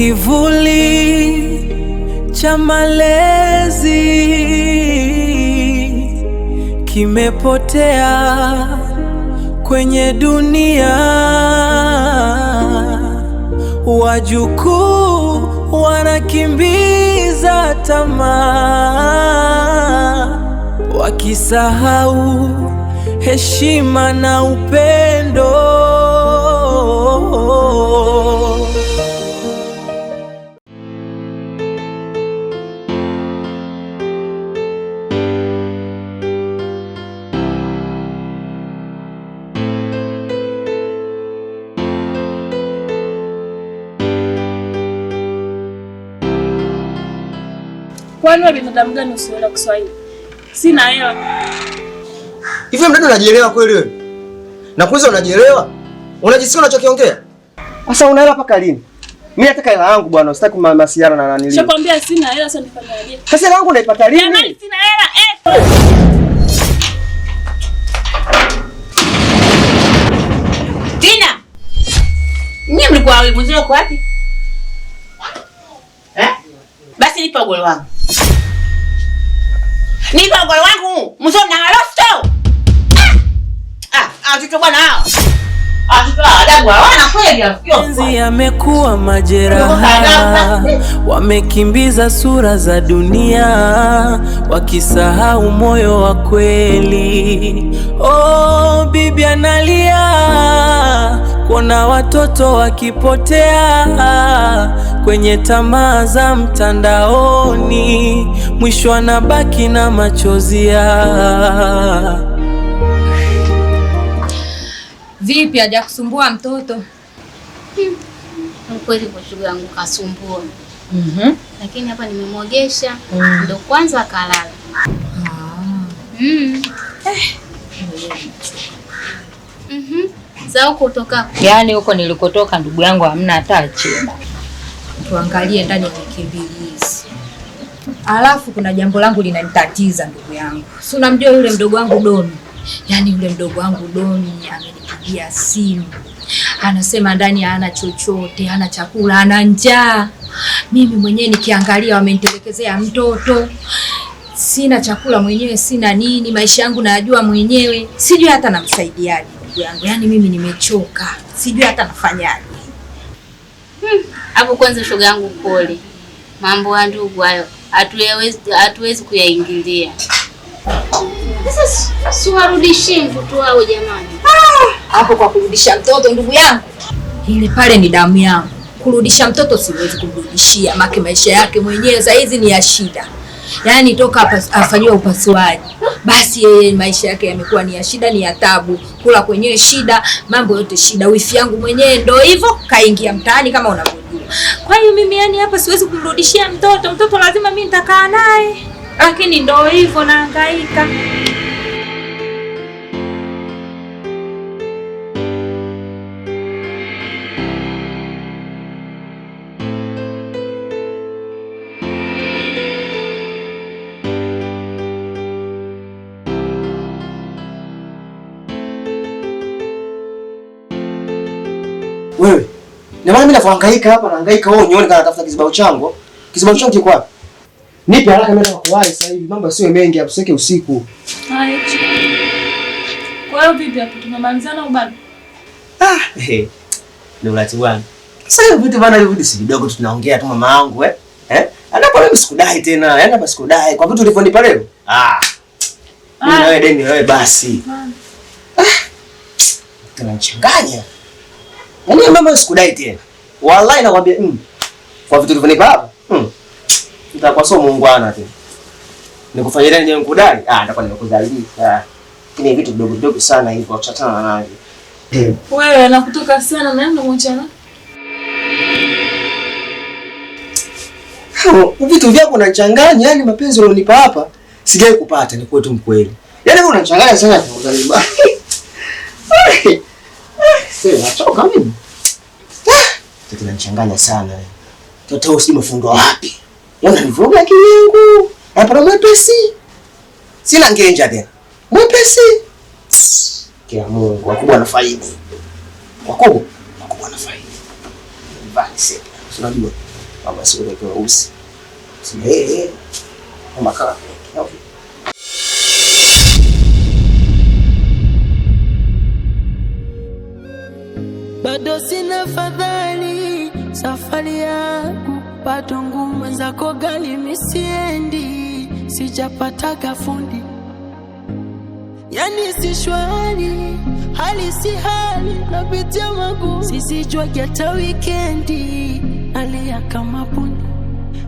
kivuli cha malezi kimepotea kwenye dunia. Wajukuu wanakimbiza tamaa, wakisahau heshima na upendo. Kwani wewe binadamu gani usielewa Kiswahili? Sina hela. Hivi mdada unajielewa kweli wewe? Na kwanza unajielewa? Unajisikia unachokiongea? Sasa una hela mpaka lini? Mimi nataka hela yangu bwana, sitaki masiara na nani leo. Nishakwambia sina hela, sasa nifanyaje? Sasa hela yangu naipata lini? Jamani sina hela. Tina! Nyinyi mlikuwa wapi? Mzee uko wapi? Basi nipa ugolo wangu. Nipa ugolo wangu. Mzee na halosto. Watoto bwana hao. Watoto adabu hawana kweli afikio. Penzi yamekuwa majeraha, wamekimbiza sura za dunia, wakisahau moyo wa kweli. Oh, bibi analia kuona watoto wakipotea kwenye tamaa za mtandaoni, mwisho anabaki na machozi ya. Vipi haja kusumbua mtoto? Kweli kwa shughuli yangu kasumbua. Lakini hapa nimemwogesha ndo kwanza akalala. Sasa huko kutoka. Yaani huko nilikotoka ndugu yangu hamna hata chema. Tuangalie ndani ya wiki mbili hizi. Alafu kuna jambo langu linanitatiza ndugu yangu. Si unamjua yule mdogo wangu Doni? Yaani yule mdogo wangu Doni amenipigia simu. Anasema ndani hana chochote, hana chakula, hana njaa. Mimi mwenyewe nikiangalia wamenitelekezea mtoto. Sina chakula mwenyewe, sina nini, maisha yangu najua mwenyewe. Sijui hata namsaidiaje ndugu yangu. Yaani mimi nimechoka. Sijui hata nafanyaje. Hapo kwanza shoga yangu pole. Mambo ya ndugu hayo hatuwezi kuyaingilia. Sasa siwarudishi mtoto wao jamani. Hapo kwa kurudisha mtoto ndugu yangu. Ile pale ni damu yangu. Kurudisha mtoto siwezi kumrudishia, maki maisha yake mwenyewe saa hizi ni ya shida. Yaani toka hapa afanywe upasuaji, basi yeye maisha yake yamekuwa ni ya shida, ni ya tabu. Kula kwenyewe shida, mambo yote shida. Wifi yangu mwenyewe ndio hivyo kaingia mtaani kama unavyojua. Kwa hiyo mimi yani hapa siwezi kumrudishia mtoto. Mtoto lazima mimi nitakaa naye. Lakini ndio hivyo nahangaika. Wewe, na maana mimi nahangaika hapa, nahangaika wewe unione kana tafuta kizibao changu. Kizibao changu kiko wapi? Nipe haraka mimi nakuwahi sasa hivi. Mambo sio mengi hapo, sike usiku. Haya. Kwa hiyo vipi hapo tumemalizana au bado? Ndio uratibu wangu. Sasa hivi vitu bana, hivi si vidogo tunaongea tu mama yangu Anapo mimi sikudai tena. Yaani hapa sikudai kwa vitu ulivyonipa leo. Mimi na wewe deni wewe basi. Tunachanganya. Yaani mama sikudai tena. Wallahi nakwambia kwa vitu ulivyonipa hapa. Nitakuwa sio muungwana tena. Nikufanyia nini nikudai? Nitakuwa nimekudhalilisha. Kile vitu vidogo vidogo sana hivyo utatana navyo. Wewe nakutoka sana na ndio mchana. Vitu vyako unachanganya, yani mapenzi ulionipa hapa sijawahi kupata, ni kwetu mkweli. Yaani wewe unachanganya sana kwa uzalima. Sasa nachoka mimi. Tete unachanganya sana. Toto usimefundwa wapi? Yana nivuruga akili yangu. Hapa mwepesi. Sina ngenja tena. Mwepesi. Kia Mungu, wakubwa na faidi. Wakubwa na faidi. Basi, unajua. Kama si ule weusi. Si kama kaka. Bado sina fadhali, safari yangu bado ngumu, zako gali misiendi, sijapata fundi. Yani si shwari, hali si hali, napitia magumu, sisijua hata weekendi, nalia kama pundi.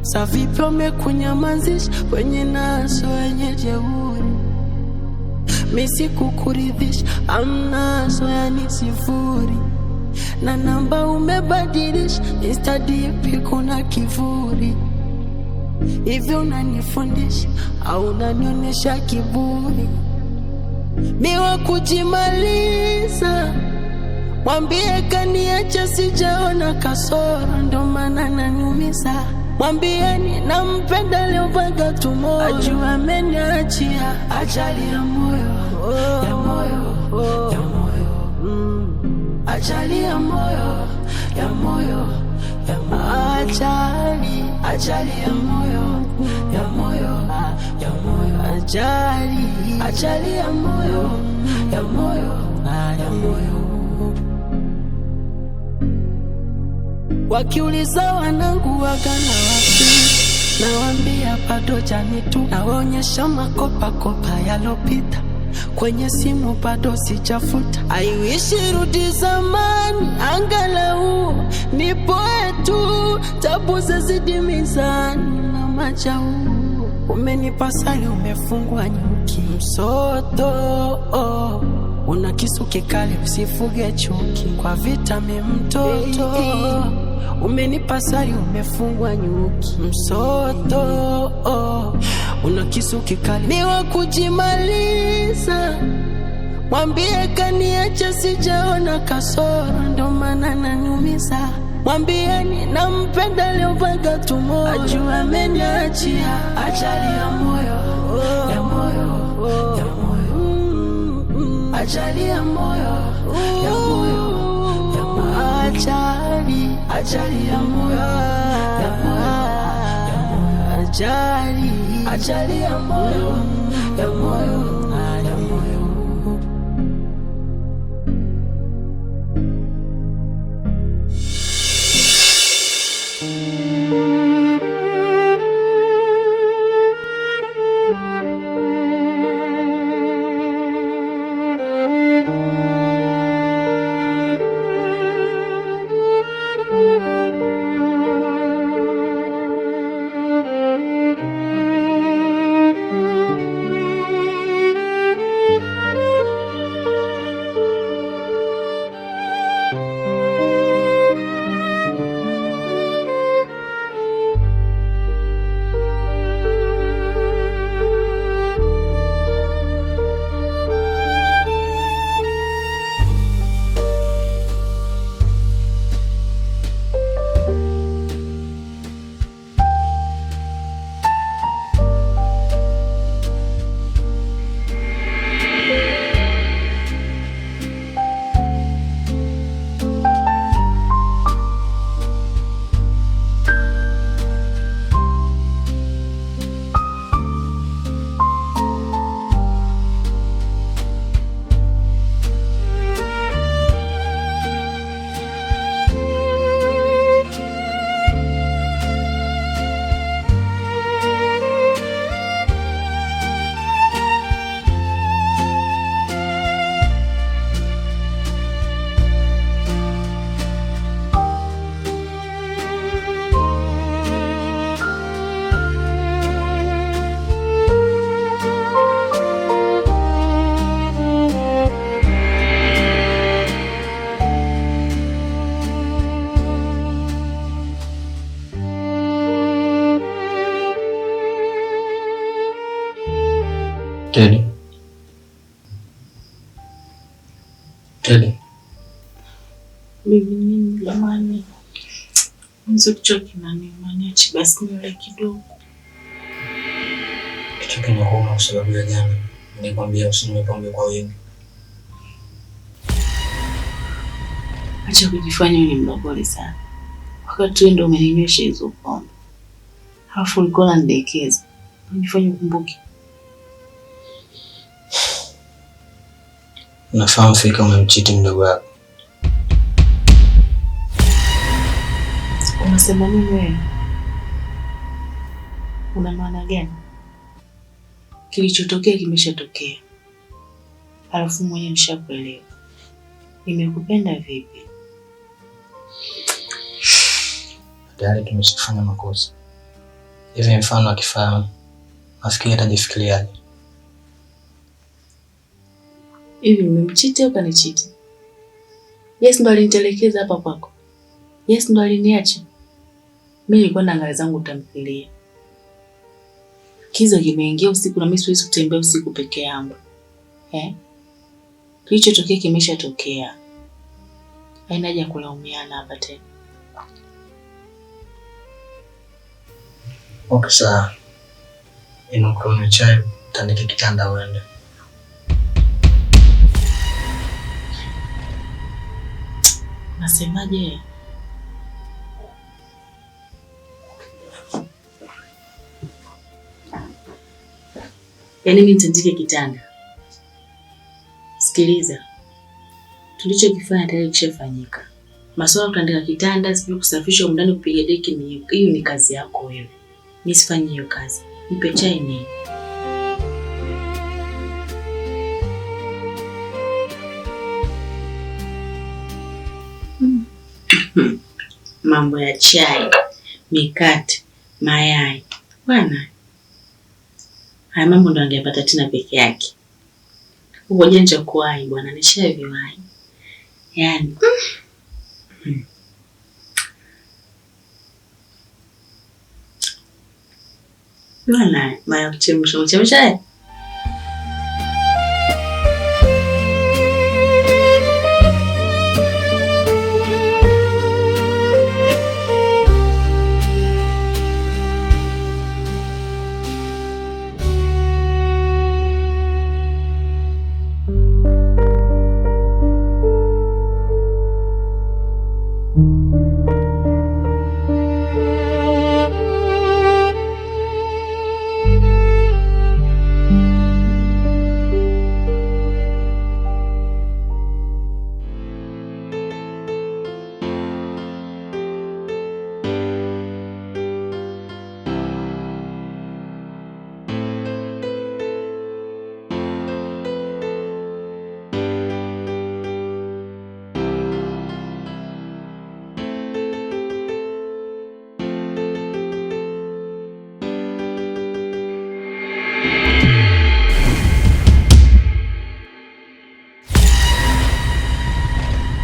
Sa vipi umekunyamazisha, wenye naso wenye jeuri. Misi kukuridhisha, amnaso yani sifuri. Na namba umebadilisha, Insta DP kuna kivuri. Hivi unanifundisha, au unanionyesha kiburi? Miwa kujimaliza, mwambie kaniacha sijaona kasoro, ndo maana naniumiza. Mwambieni nampenda leo mpaka tomorrow, ajua ameniachia ajali ya moyo, ya moyo, ya moyo. Ajali ya moyo, ya moyo, ya moyo. Ajali ya moyo, ya moyo, ya moyo. Ajali ya moyo, ya moyo, ya moyo. Wakiuliza wanangu wagana wapi, nawambia bado jani tu, naonyesha makopa yalopita. Kwenye simu bado sijafuta, aiwishi rudi zamani, angalau nipoe tu, tabu zazidi mizani na majau. Umenipa sali, umefungwa nyuki msoto, una kisu kikali, usifuge chuki, kwa vitami mtoto. Umenipa sali, umefungwa nyuki msoto, una kisu kikali, miwa kujimaliza. Mwambie kaniacha sijaona kasoro, ndo maana naniumiza. Mwambieni nampenda leo mpaka tomorrow, ajua ameniachia ajali ya moyo, ya moyo, ya moyo. Ajali ya moyo, ya moyo, ya moyo. Ajali ya moyo, ya moyo, ya moyo. Ajali ya moyo, ya moyo, ya moyo. Teddy. Bibi nini jamani? Mzo kichoki nani maniachi basi niwe kidogo. Kitu kinakuuma kwa sababu ya jana. Nilikwambia usinywe pombe kwa wingi. Acha kujifanya ni mlokole sana. Wakati wewe ndio umeninywesha hizo pombe. Halafu ulikuwa unanidekeza. Unifanye ukumbuke. Unafahamu fika umemchiti mdogo wako. Unasema nini wewe? Una maana gani? Kilichotokea kimeshatokea. Halafu mwenyewe nishakuelewa. Nimekupenda vipi? Tayari tumeshafanya makosa. Hivi mfano akifahamu, nafikiri atajifikiriaje? Hivi nimemchiti au kanichiti? Yes, ndo alinitelekeza hapa kwako. Yes, ndo aliniacha. Mimi nilikuwa naangalia zangu tamthilia. Kiza kimeingia usiku na mimi siwezi kutembea usiku peke yangu. Kilichotokea kimeshatokea. Haina haja kulaumiana hapa tena. Okay, sawa. Inakunywa chai, tandike kitanda uende. Nasemaje? Yaani mimi nitandike kitanda. Sikiliza. Tulichokifanya tayari kishafanyika. Masuala kutandika kitanda, sijui kusafisha ndani, kupiga deki, hiyo ni kazi yako wewe. Mimi sifanyi hiyo kazi. Nipe chai ni. Mambo ya chai, mikate, mayai. Bwana. Haya mambo ndo angepata tena peke yake. Uko janja kuwai bwana, nishaviwai. Yaani. Bwana, maya kuchemsha.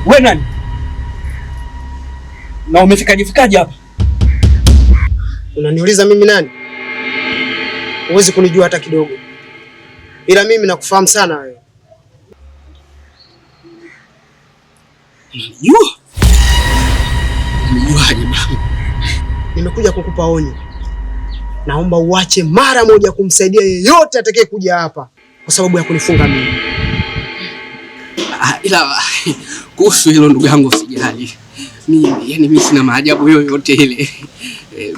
Wewe nani? Na umefikaje hapa? Unaniuliza mimi nani? Huwezi kunijua hata kidogo. Ila mimi nakufahamu sana wewe. Unanijua? Unijuaje mama? Nimekuja kukupa onyo. Naomba uache mara moja kumsaidia yeyote atakaye kuja hapa kwa sababu ya kunifunga mimi. Ila kuhusu hilo ndugu yangu usijali. Mimi sina maajabu yoyote ile.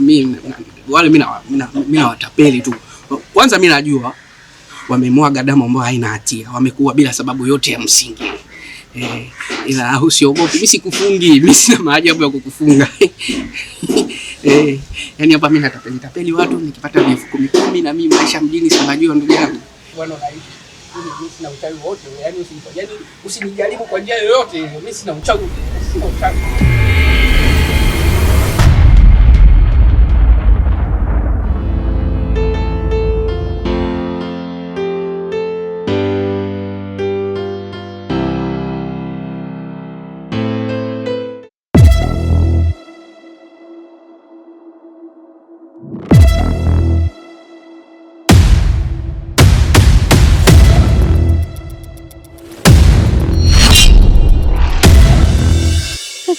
Mimi nawatapeli tu. Kwanza mimi najua wamemwaga damu ambayo haina hatia. Wamekuwa bila sababu yote ya msingi. Ila usiogope, mimi sikufungi. Mimi sina maajabu ya kukufunga. Yaani hapa mimi natapeli watu, nikipata 10,000 na mimi maisha mjini sinajua ndugu yangu. Bwana unaishi. Mimi sina uchawi wote, yaani usinijaribu kwa njia yoyote. Mimi sina uchawi. Sina uchawi.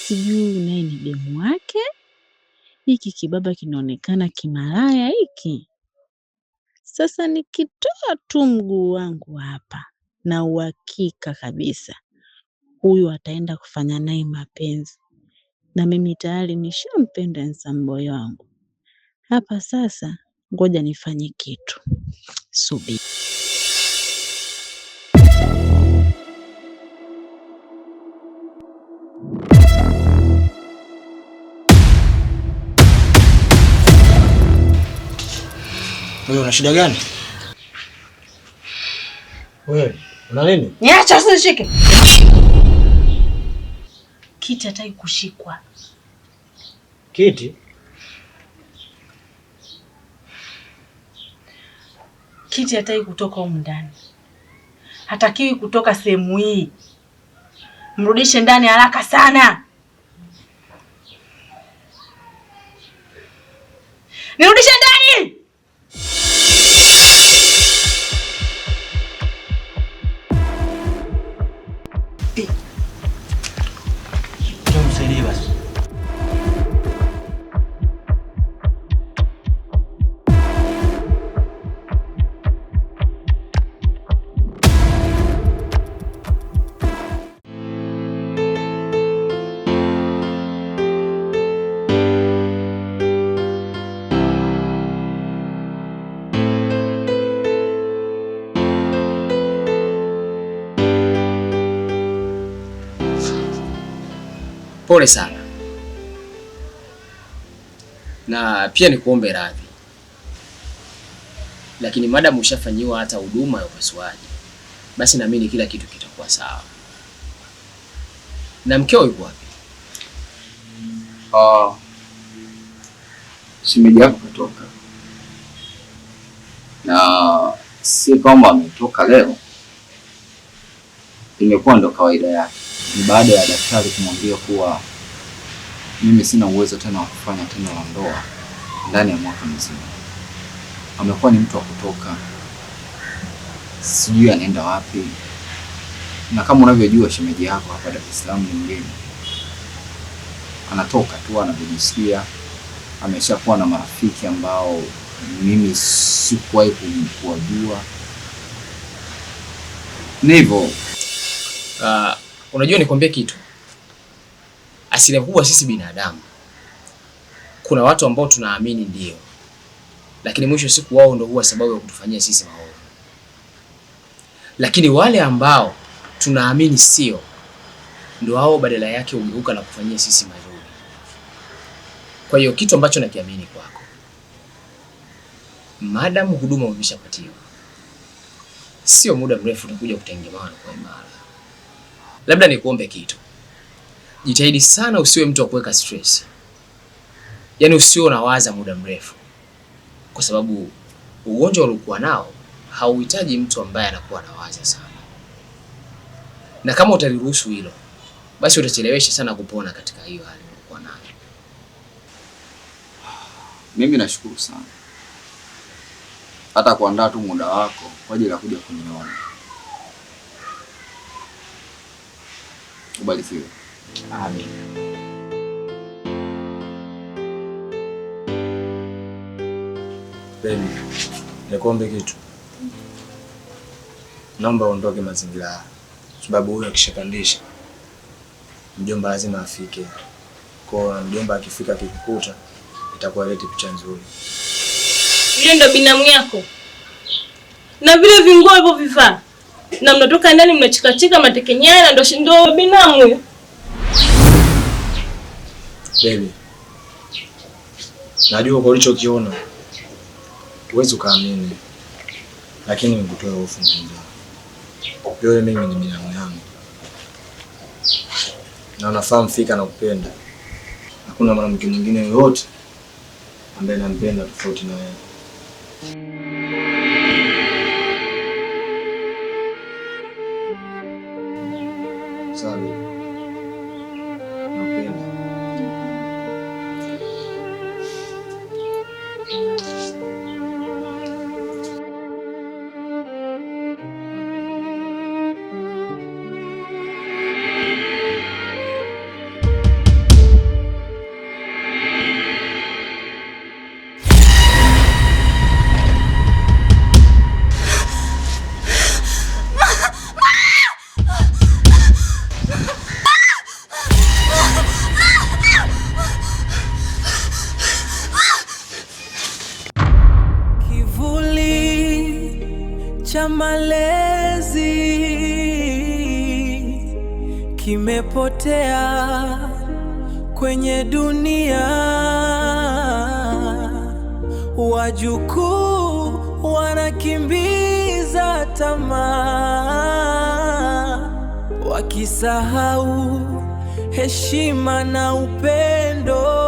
Sijui naye ni demu wake. Hiki kibaba kinaonekana kimalaya hiki. Sasa nikitoa tu mguu wangu hapa na uhakika kabisa huyu ataenda kufanya naye mapenzi. na mimi tayari nishampenda handsome boy wangu. Hapa sasa ngoja nifanye kitu. Subiri. Wewe una shida gani? Wewe una nini? Niacha usishike. Kiti hataki kushikwa. Kiti? Kiti hataki kutoka humu ndani. Hatakiwi kutoka sehemu hii. Mrudishe ndani haraka sana. Nirudishe ndani! Msaidie basi. Pole sana. Na pia nikuombe radhi. Lakini madam ushafanyiwa hata huduma ya upasuaji, basi naamini kila kitu kitakuwa sawa. Na mkeo yuko wapi? Shemeji yako katoka. Na si kwamba ametoka leo. Imekuwa ndo kawaida yake. Ni baada ya daktari kumwambia kuwa mimi sina uwezo tena wa kufanya tendo la ndoa ndani ya mwaka mzima. Amekuwa ni mtu wa kutoka, sijui anaenda wapi. Na kama unavyojua shemeji yako hapa Dar es Salaam ni mgeni. Anatoka tu anavyojisikia. Ameshakuwa na marafiki ambao mimi sikuwahi kuwajua. Ni hivyo. Unajua nikwambie kitu. Asilimia kubwa sisi binadamu, kuna watu ambao tunaamini ndio, lakini mwisho siku wao ndio huwa sababu ya kutufanyia sisi maovu. Lakini wale ambao tunaamini sio, ndio hao badala yake ugeuka na kufanyia sisi mazuri. Kwa hiyo kitu ambacho nakiamini kwako, madam huduma umeshapatiwa, sio muda mrefu utakuja kutengemana kwa imara. Labda nikuombe kitu. Jitahidi sana usiwe mtu wa kuweka stress. Yaani usiwe unawaza muda mrefu. Kwa sababu ugonjwa uliokuwa nao hauhitaji mtu ambaye anakuwa anawaza sana. Na kama utaliruhusu hilo, basi utachelewesha sana kupona katika hiyo hali uliokuwa nayo. Mimi nashukuru sana. Hata kuandaa tu muda wako kwa ajili ya kuja kuniona. Ubarikiwe. Amen. Baby, nikuombe kitu. Naomba uondoke mazingira haya. Sababu huyu akishapandisha, mjomba lazima afike. Kwa mjomba akifika akikukuta, itakuwa leti picha nzuri. Yule ndo binamu yako. Na vile vinguo hivyo vifaa. Na mnatoka ndani mnachikachika matekenyana ndo binamu huyo. Baby, najua kwa ulichokiona huwezi ukaamini, lakini nikutoa hofu mpenzi. Yule mimi ni binamu yangu. Na nafahamu fika na kupenda. Hakuna mwanamke mwingine yoyote ambaye nampenda tofauti na wewe. Sorry. Napenda. cha malezi kimepotea kwenye dunia. Wajukuu wanakimbiza tamaa, wakisahau heshima na upendo.